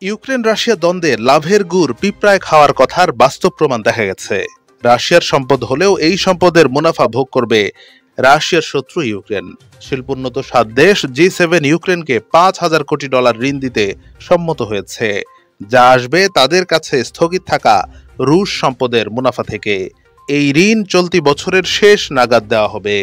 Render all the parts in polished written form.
Ukraine Russia দ্বন্দ্বে লাভের গুড় পিঁপড়ায় খাওয়ার কথার বাস্তব প্রমাণ দেখা গেছে। রাশিয়ার সম্পদ হলেও এই সম্পদের মুনাফা ভোগ করবে রাশিয়ার শত্রু ইউক্রেন। শিল্পোন্নত 7 দেশ G7 ইউক্রেনকে $5,000 কোটি ঋণ দিতে সম্মত হয়েছে, যা আসবে তাদের কাছে স্থগিত থাকা রুশ সম্পদের মুনাফা থেকে। এই ঋণ চলতি বছরের শেষ নাগাদ দেওয়া হবে।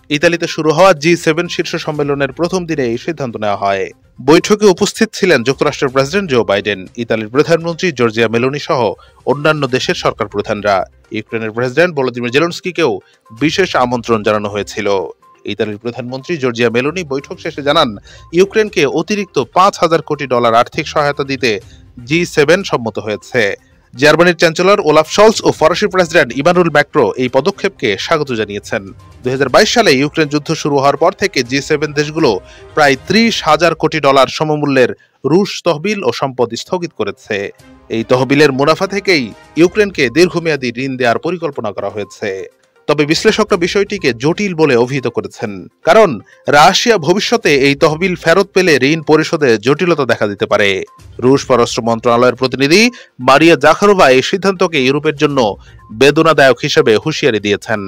ইতালিতে শুরু হওয়া G7 শীর্ষ সম্মেলনের প্রথম দিনে এই সিদ্ধান্ত নেওয়া হয়। বৈঠকে উপস্থিত ছিলেন যুক্তরাষ্ট্রের প্রেসিডেন্ট জো বাইডেন, ইতালির প্রধানমন্ত্রী জর্জিয়া মেলোনি সহ অন্যান্য দেশের সরকার প্রধানরা। ইউক্রেনের প্রেসিডেন্ট ভলোদিমির জেলেনস্কিকেও বিশেষ আমন্ত্রণ জানানো হয়েছিল। ইতালির প্রধানমন্ত্রী জর্জিয়া মেলোনি বৈঠক শেষে জানান, ইউক্রেনকে অতিরিক্ত $5,000 কোটি আর্থিক সহায়তা দিতে G7 সম্মত হয়েছে। জার্মানির চ্যান্সেলর ওলাফ শলস ও ফরাসি প্রেসিডেন্ট ইমানুয়েল ম্যাক্রো এই পদক্ষেপকে স্বাগত জানিয়েছেন। 2022 সালে ইউক্রেন যুদ্ধ শুরু হওয়ার পর থেকে G7 দেশগুলো প্রায় $30,000 কোটি সমমূল্যের রুশ তহবিল ও সম্পদ স্থগিত করেছে। এই তহবিলের মুনাফা থেকেই ইউক্রেনকে দীর্ঘমেয়াদী ঋণ দেওয়ার পরিকল্পনা করা হয়েছে। তবে বিশ্লেষকরা বিষয়টিকে জটিল বলে অভিহিত করেছেন, কারণ রাশিয়া ভবিষ্যতে এই তহবিল ফেরত পেলে ঋণ পরিশোধে জটিলতা দেখা দিতে পারে। রুশ পররাষ্ট্র মন্ত্রণালয়ের প্রতিনিধি মারিয়া জাখারোভা এই সিদ্ধান্তকে ইউরোপের জন্য বেদনাদায়ক হিসেবে হুঁশিয়ারি দিয়েছেন।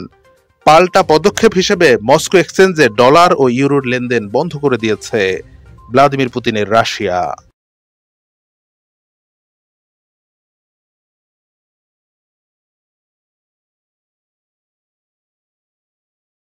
পাল্টা পদক্ষেপ হিসেবে মস্কো এক্সচেঞ্জে ডলার ও ইউরোর লেনদেন বন্ধ করে দিয়েছে ভ্লাদিমির পুতিনের রাশিয়া।